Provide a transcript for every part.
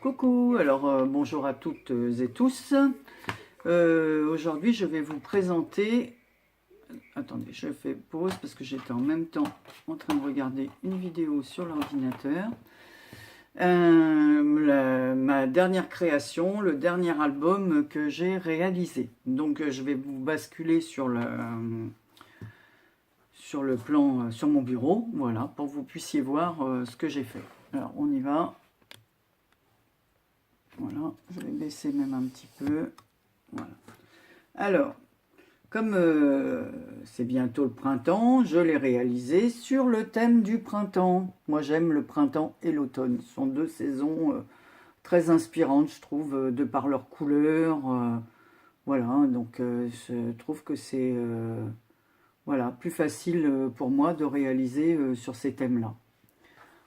Coucou, alors bonjour à toutes et tous. Aujourd'hui, je vais vous présenter... Attendez, je fais pause parce que j'étais en même temps en train de regarder une vidéo sur l'ordinateur. Ma dernière création, le dernier album que j'ai réalisé. Donc je vais vous basculer sur le plan, sur mon bureau, voilà, pour que vous puissiez voir ce que j'ai fait. Alors on y va. Voilà, je vais baisser même un petit peu. Voilà. Alors, comme c'est bientôt le printemps, je l'ai réalisé sur le thème du printemps. Moi, j'aime le printemps et l'automne. Ce sont deux saisons très inspirantes, je trouve, de par leurs couleurs. Voilà, donc je trouve que c'est voilà, plus facile pour moi de réaliser sur ces thèmes-là.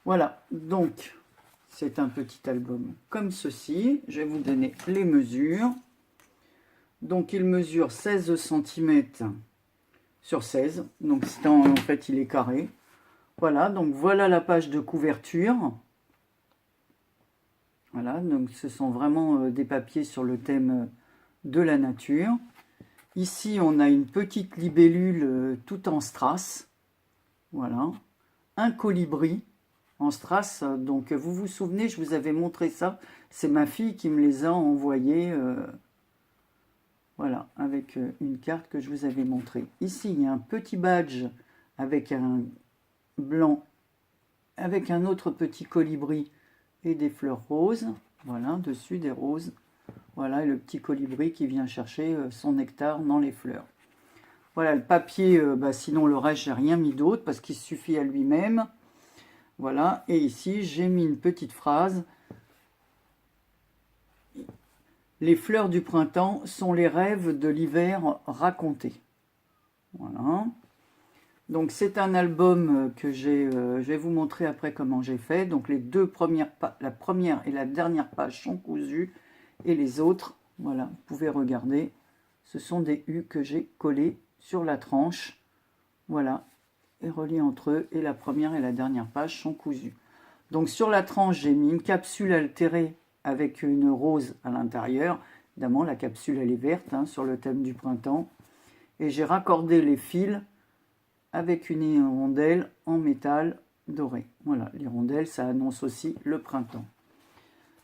Voilà, donc c'est un petit album comme ceci. Je vais vous donner les mesures. Donc il mesure 16 cm sur 16. Donc en fait il est carré. Voilà, donc voilà la page de couverture. Voilà, donc ce sont vraiment des papiers sur le thème de la nature. Ici on a une petite libellule tout en strass. Voilà, un colibri en strass. Donc vous vous souvenez, je vous avais montré ça. C'est ma fille qui me les a envoyés. Voilà, avec une carte que je vous avais montrée. Ici, il y a un petit badge avec un blanc, avec un autre petit colibri et des fleurs roses. Voilà, dessus des roses. Voilà, et le petit colibri qui vient chercher son nectar dans les fleurs. Voilà, le papier, sinon le reste, j'ai rien mis d'autre parce qu'il suffit à lui-même. Voilà, et ici, j'ai mis une petite phrase. Les fleurs du printemps sont les rêves de l'hiver racontés. Voilà. Donc c'est un album que je vais vous montrer après comment j'ai fait. Donc les deux premières, la première et la dernière page sont cousues et les autres, voilà, vous pouvez regarder. Ce sont des U que j'ai collés sur la tranche. Voilà, et reliés entre eux. Et la première et la dernière page sont cousues. Donc sur la tranche, j'ai mis une capsule altérée avec une rose à l'intérieur. Évidemment, la capsule, elle est verte, hein, sur le thème du printemps. Et j'ai raccordé les fils avec une hirondelle en métal doré. Voilà, l'hirondelle, ça annonce aussi le printemps.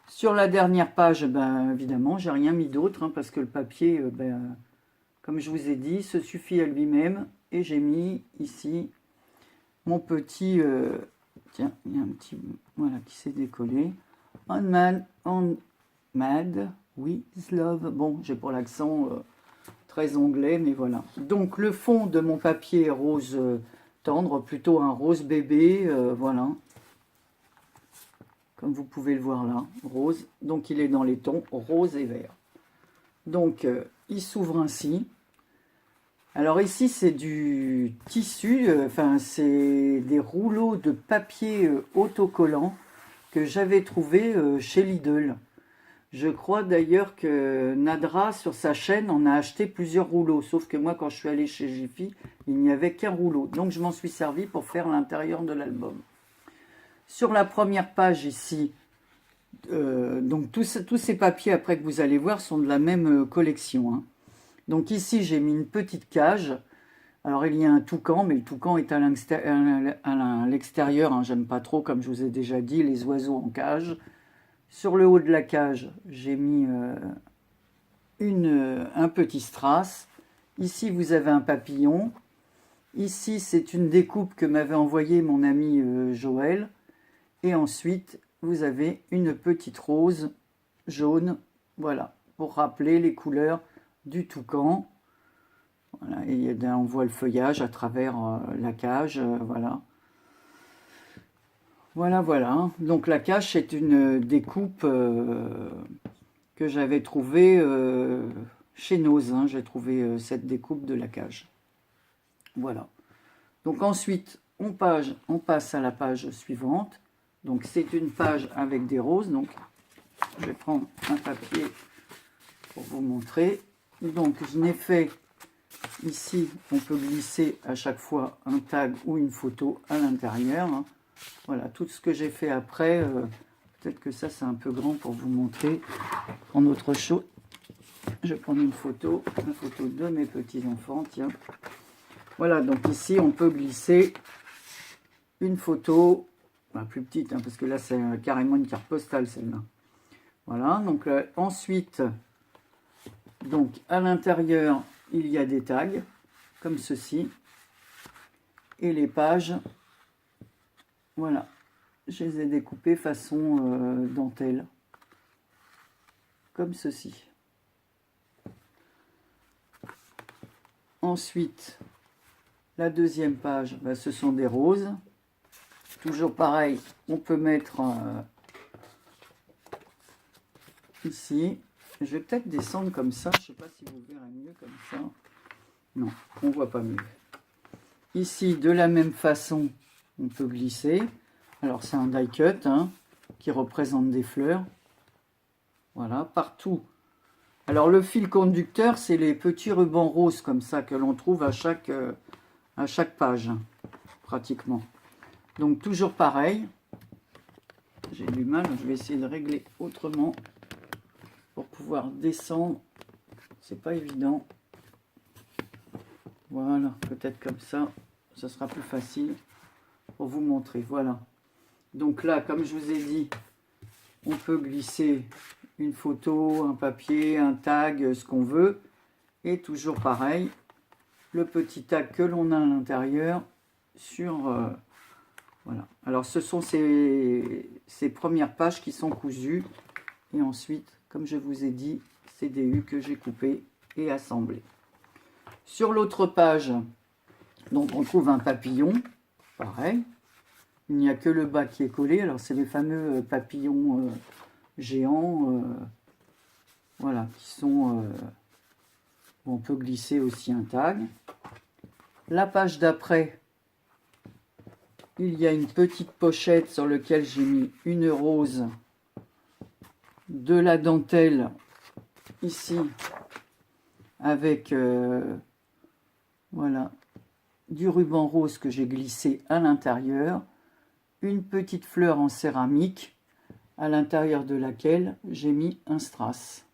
Sur la dernière page, évidemment, j'ai rien mis d'autre, hein, parce que le papier, comme je vous ai dit, se suffit à lui-même. Et j'ai mis ici mon petit... tiens, il y a un petit... Voilà, qui s'est décollé. On mad with love. Bon, j'ai pas l'accent très anglais, mais voilà. Donc le fond de mon papier est rose tendre, plutôt un rose bébé, voilà. Comme vous pouvez le voir là, rose. Donc il est dans les tons rose et vert. Donc il s'ouvre ainsi. Alors ici c'est du tissu, c'est des rouleaux de papier autocollant que j'avais trouvé chez Lidl. Je crois d'ailleurs que Nadra, sur sa chaîne, en a acheté plusieurs rouleaux. Sauf que moi, quand je suis allée chez Jiffy, il n'y avait qu'un rouleau. Donc, je m'en suis servi pour faire l'intérieur de l'album. Sur la première page ici, donc tous ces papiers, après que vous allez voir, sont de la même collection, hein. Donc ici, j'ai mis une petite cage. Alors, il y a un toucan, mais le toucan est à l'extérieur, hein. J'aime pas trop, comme je vous ai déjà dit, les oiseaux en cage. Sur le haut de la cage, j'ai mis un petit strass. Ici, vous avez un papillon. Ici, c'est une découpe que m'avait envoyée mon ami Joël. Et ensuite, vous avez une petite rose jaune, voilà, pour rappeler les couleurs du toucan. Voilà, et on voit le feuillage à travers la cage, voilà. Voilà, voilà. Donc la cage, c'est une découpe que j'avais trouvée chez Noz. Hein. J'ai trouvé cette découpe de la cage. Voilà. Donc ensuite, on passe à la page suivante. Donc c'est une page avec des roses. Donc je vais prendre un papier pour vous montrer. Donc je n'ai fait ici, on peut glisser à chaque fois un tag ou une photo à l'intérieur. Hein. Voilà, tout ce que j'ai fait après, Peut-être que ça, c'est un peu grand pour vous montrer en autre chose. Je vais prendre une photo de mes petits-enfants, tiens. Voilà, donc ici, on peut glisser une photo, plus petite, hein, parce que là, c'est carrément une carte postale, celle-là. Voilà, donc ensuite, donc à l'intérieur, il y a des tags, comme ceci. Et les pages, voilà, je les ai découpées façon dentelle, comme ceci. Ensuite, la deuxième page, ce sont des roses. Toujours pareil, on peut mettre ici. Je vais peut-être descendre comme ça. Je ne sais pas si vous verrez mieux comme ça. Non, on ne voit pas mieux. Ici, de la même façon, on peut glisser. Alors, c'est un die cut hein, qui représente des fleurs. Voilà, partout. Alors, le fil conducteur, c'est les petits rubans roses comme ça que l'on trouve à chaque page, pratiquement. Donc, toujours pareil. J'ai du mal, je vais essayer de régler autrement pour pouvoir descendre. C'est pas évident. Voilà, peut-être comme ça, ça sera plus facile pour vous montrer. Voilà. Donc là, comme je vous ai dit, on peut glisser une photo, un papier, un tag, ce qu'on veut. Et toujours pareil, le petit tag que l'on a à l'intérieur sur... voilà. Alors, ce sont ces premières pages qui sont cousues. Et ensuite, comme je vous ai dit, c'est des U que j'ai coupés et assemblés. Sur l'autre page, donc on trouve un papillon, pareil. Il n'y a que le bas qui est collé. Alors, c'est les fameux papillons géants, voilà, qui sont... où on peut glisser aussi un tag. La page d'après, il y a une petite pochette sur laquelle j'ai mis une rose, de la dentelle ici, avec voilà, du ruban rose que j'ai glissé à l'intérieur, une petite fleur en céramique à l'intérieur de laquelle j'ai mis un strass.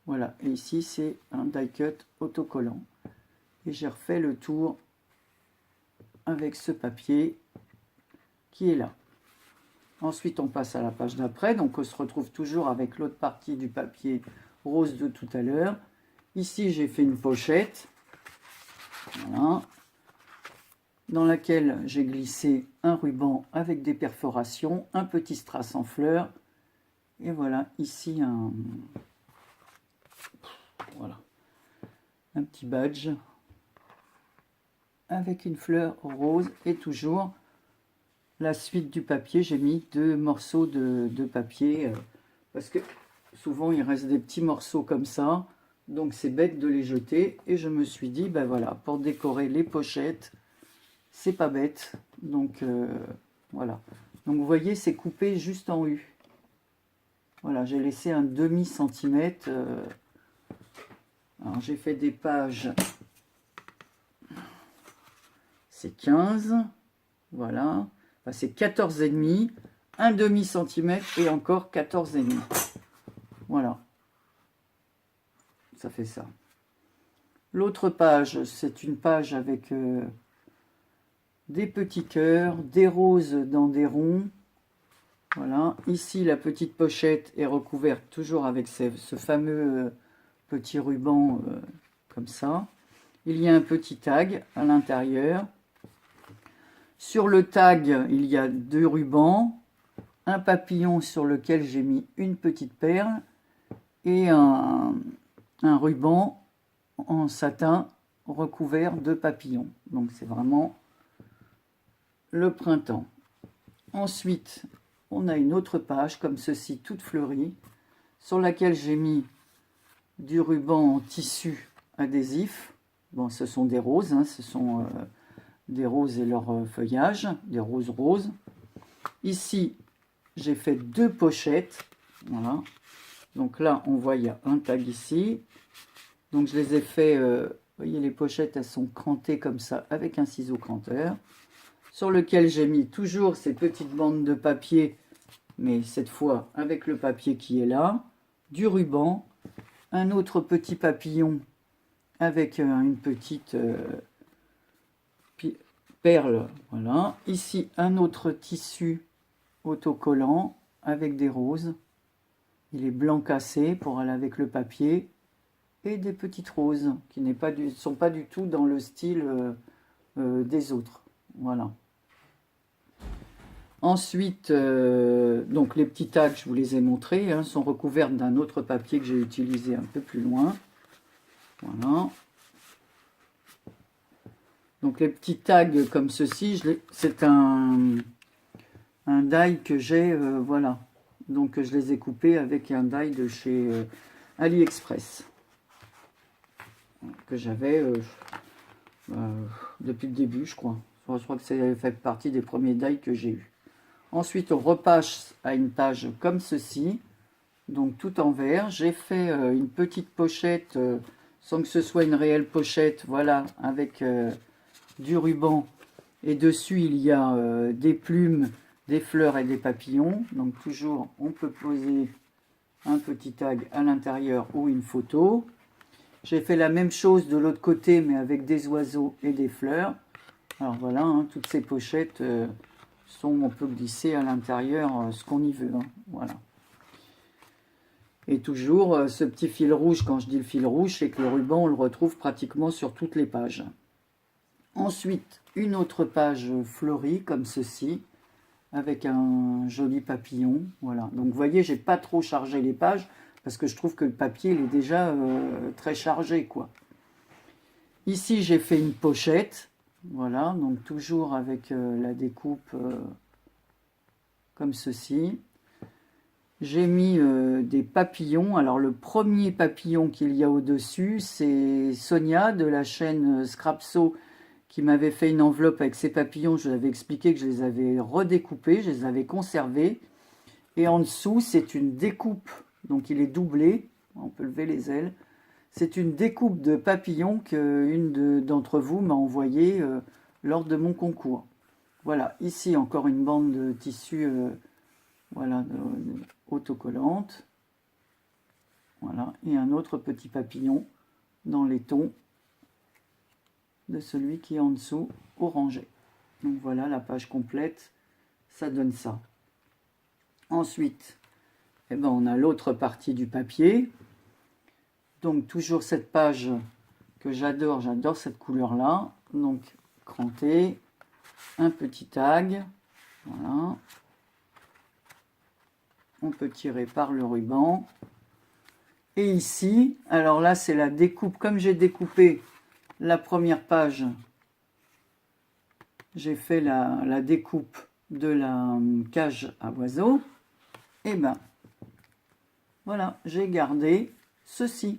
Voilà, et ici c'est un die cut autocollant. Et j'ai refait le tour avec ce papier qui est là. Ensuite on passe à la page d'après, donc on se retrouve toujours avec l'autre partie du papier rose de tout à l'heure. Ici j'ai fait une pochette, voilà, dans laquelle j'ai glissé un ruban avec des perforations, un petit strass en fleurs, et voilà, ici un petit badge avec une fleur rose, et toujours la suite du papier, j'ai mis 2 morceaux de papier, parce que souvent il reste des petits morceaux comme ça, donc c'est bête de les jeter, et je me suis dit, ben voilà, pour décorer les pochettes, c'est pas bête, donc voilà. Donc vous voyez, c'est coupé juste en U. Voilà, j'ai laissé un demi-centimètre. Alors j'ai fait des pages, c'est 15, voilà. Enfin, c'est 14,5, un demi-centimètre et encore 14,5. Voilà, ça fait ça. L'autre page, c'est une page avec des petits cœurs, des roses dans des ronds. Voilà, ici la petite pochette est recouverte toujours avec ce fameux petit ruban comme ça. Il y a un petit tag à l'intérieur. Sur le tag, il y a 2 rubans, un papillon sur lequel j'ai mis une petite perle et un ruban en satin recouvert de papillons. Donc c'est vraiment le printemps. Ensuite, on a une autre page comme ceci, toute fleurie, sur laquelle j'ai mis du ruban en tissu adhésif. Bon, ce sont des roses, hein, ce sont des roses et leur feuillage, des roses roses. Ici, j'ai fait 2 pochettes. Voilà. Donc là, on voit, il y a un tag ici. Donc je les ai fait, vous voyez, les pochettes, elles sont crantées comme ça, avec un ciseau cranteur, sur lequel j'ai mis toujours ces petites bandes de papier, mais cette fois avec le papier qui est là, du ruban, un autre petit papillon avec une petite perle, voilà. Ici, un autre tissu autocollant avec des roses. Il est blanc cassé pour aller avec le papier. Et des petites roses qui ne sont pas du tout dans le style des autres. Voilà. Ensuite, donc les petits tags, je vous les ai montrés, hein, sont recouverts d'un autre papier que j'ai utilisé un peu plus loin. Voilà. Donc les petits tags comme ceci, c'est un die que j'ai, voilà. Donc je les ai coupés avec un die de chez AliExpress. Que j'avais depuis le début, je crois. Je crois que ça fait partie des premiers die que j'ai eu. Ensuite, on repasse à une page comme ceci, donc tout en vert. J'ai fait une petite pochette, sans que ce soit une réelle pochette, voilà, avec du ruban. Et dessus, il y a des plumes, des fleurs et des papillons. Donc toujours, on peut poser un petit tag à l'intérieur ou une photo. J'ai fait la même chose de l'autre côté, mais avec des oiseaux et des fleurs. Alors voilà, hein, toutes ces pochettes on peut glisser à l'intérieur ce qu'on y veut. Hein, voilà. Et toujours ce petit fil rouge, quand je dis le fil rouge, c'est que le ruban, on le retrouve pratiquement sur toutes les pages. Ensuite, une autre page fleurie, comme ceci, avec un joli papillon. Voilà. Donc vous voyez, j'ai pas trop chargé les pages, parce que je trouve que le papier il est déjà très chargé, quoi. Ici, j'ai fait une pochette. Voilà, donc toujours avec la découpe comme ceci. J'ai mis des papillons. Alors, le premier papillon qu'il y a au-dessus, c'est Sonia de la chaîne Scrapso qui m'avait fait une enveloppe avec ces papillons. Je vous avais expliqué que je les avais redécoupés, je les avais conservés. Et en dessous, c'est une découpe. Donc, il est doublé. On peut lever les ailes. C'est une découpe de papillons qu'une d'entre vous m'a envoyé lors de mon concours. Voilà, ici encore une bande de tissu voilà, autocollante. Voilà, et un autre petit papillon dans les tons de celui qui est en dessous, orangé. Donc voilà la page complète, ça donne ça. Ensuite, eh ben, on a l'autre partie du papier. Donc toujours cette page que j'adore cette couleur-là. Donc cranté, un petit tag, voilà. On peut tirer par le ruban. Et ici, alors là c'est la découpe, comme j'ai découpé la première page, j'ai fait la découpe de la cage à oiseaux. Et ben voilà, j'ai gardé ceci.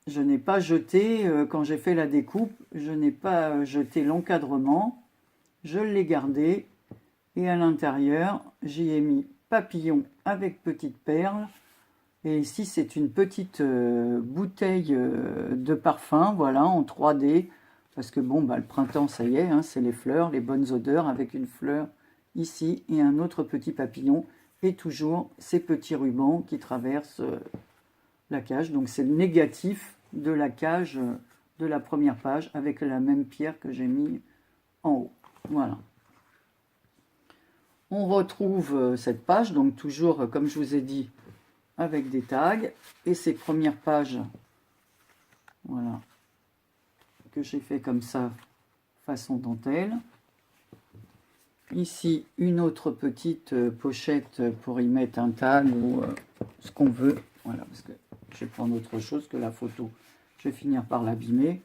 Je n'ai pas jeté, quand j'ai fait la découpe, je n'ai pas jeté l'encadrement, je l'ai gardé et à l'intérieur, j'y ai mis papillon avec petite perle. Et ici, c'est une petite bouteille de parfum, voilà, en 3D, parce que bon, bah, le printemps, ça y est, hein, c'est les fleurs, les bonnes odeurs, avec une fleur ici et un autre petit papillon, et toujours ces petits rubans qui traversent la cage. Donc c'est le négatif de la cage de la première page avec la même pierre que j'ai mis en haut. Voilà. On retrouve cette page, donc toujours comme je vous ai dit, avec des tags et ces premières pages, voilà, que j'ai fait comme ça, façon dentelle. Ici, une autre petite pochette pour y mettre un tag ou ce qu'on veut. Voilà, parce que je vais prendre autre chose que la photo. Je vais finir par l'abîmer.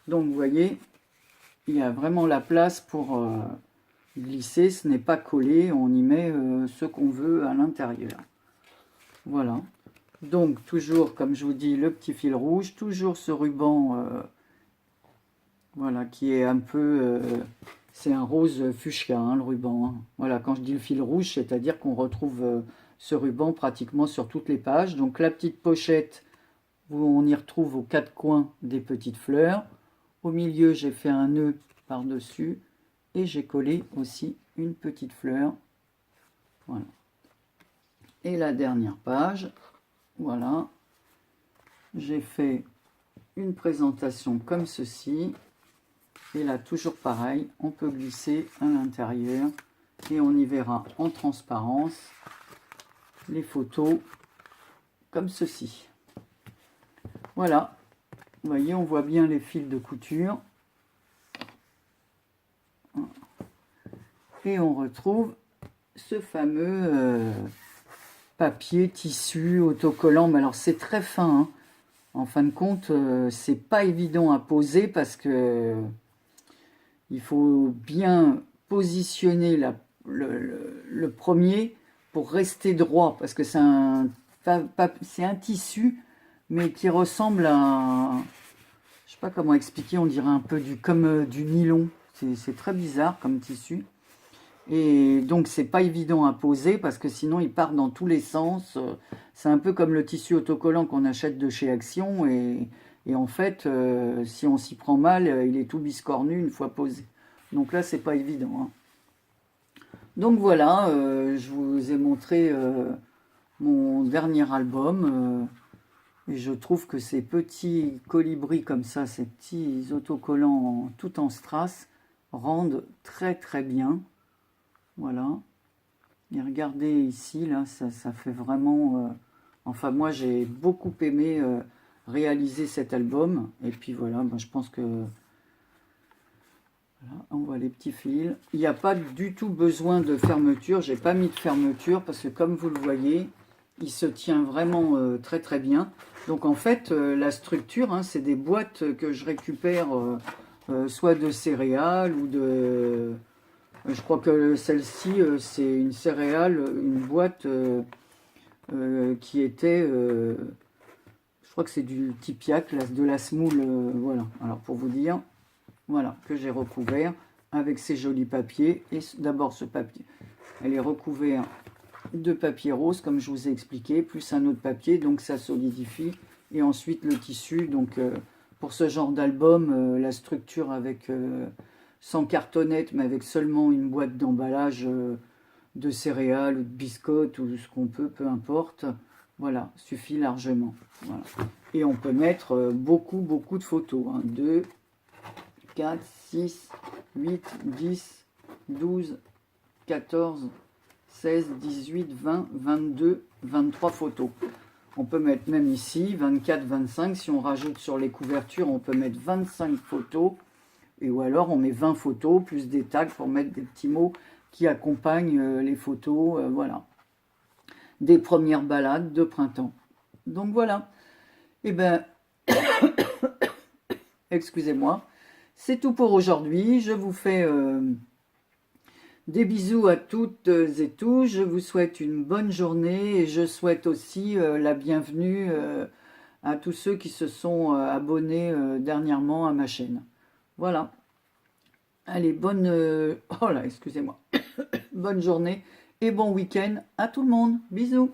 Donc, vous voyez, il y a vraiment la place pour glisser. Ce n'est pas collé. On y met ce qu'on veut à l'intérieur. Voilà. Donc, toujours, comme je vous dis, le petit fil rouge. Toujours ce ruban, voilà, qui est un peu... c'est un rose fuchsia, hein, le ruban. Hein. Voilà, quand je dis le fil rouge, c'est-à-dire qu'on retrouve ce ruban pratiquement sur toutes les pages. Donc la petite pochette, où on y retrouve aux quatre coins des petites fleurs. Au milieu, j'ai fait un nœud par-dessus. et j'ai collé aussi une petite fleur. Voilà. Et la dernière page, voilà, j'ai fait une présentation comme ceci. Et là, toujours pareil, on peut glisser à l'intérieur et on y verra en transparence les photos comme ceci. Voilà, vous voyez, on voit bien les fils de couture. Et on retrouve ce fameux papier, tissu, autocollant. Mais alors, c'est très fin, hein. En fin de compte, c'est pas évident à poser parce que il faut bien positionner le premier pour rester droit, parce que c'est un tissu, mais qui ressemble à, je sais pas comment expliquer, on dirait un peu comme du nylon. C'est très bizarre comme tissu. Et donc, c'est pas évident à poser parce que sinon, il part dans tous les sens. C'est un peu comme le tissu autocollant qu'on achète de chez Action. Et en fait, si on s'y prend mal, il est tout biscornu une fois posé. Donc là, c'est pas évident, hein. Donc voilà, je vous ai montré mon dernier album. Et je trouve que ces petits colibris comme ça, ces petits autocollants tout en strass, rendent très très bien. Voilà. Et regardez ici, là, ça fait vraiment... Enfin, moi, j'ai beaucoup aimé réaliser cet album. Et puis voilà, ben, je pense que... Voilà, on voit les petits fils. Il n'y a pas du tout besoin de fermeture. J'ai pas mis de fermeture parce que comme vous le voyez, il se tient vraiment très très bien. Donc en fait, la structure, hein, c'est des boîtes que je récupère soit de céréales ou de... Je crois que celle-ci, c'est une céréale, une boîte qui était... je crois que c'est du Tipiac, de la semoule, voilà. Alors pour vous dire, voilà, que j'ai recouvert avec ces jolis papiers. Et d'abord ce papier, elle est recouverte de papier rose, comme je vous ai expliqué, plus un autre papier, donc ça solidifie. Et ensuite le tissu, donc pour ce genre d'album, la structure avec... sans cartonnette, mais avec seulement une boîte d'emballage de céréales ou de biscottes ou ce qu'on peut, peu importe. Voilà, suffit largement. Voilà. Et on peut mettre beaucoup de photos. 2, 4, 6, 8, 10, 12, 14, 16, 18, 20, 22, 23 photos. On peut mettre même ici 24, 25. Si on rajoute sur les couvertures, on peut mettre 25 photos. Et ou alors on met 20 photos, plus des tags pour mettre des petits mots qui accompagnent les photos, voilà. Des premières balades de printemps. Donc voilà. Et ben, excusez-moi, c'est tout pour aujourd'hui. Je vous fais des bisous à toutes et tous. Je vous souhaite une bonne journée et je souhaite aussi la bienvenue à tous ceux qui se sont abonnés dernièrement à ma chaîne. Voilà. Allez, bonne... oh là, excusez-moi. Bonne journée et bon week-end à tout le monde. Bisous.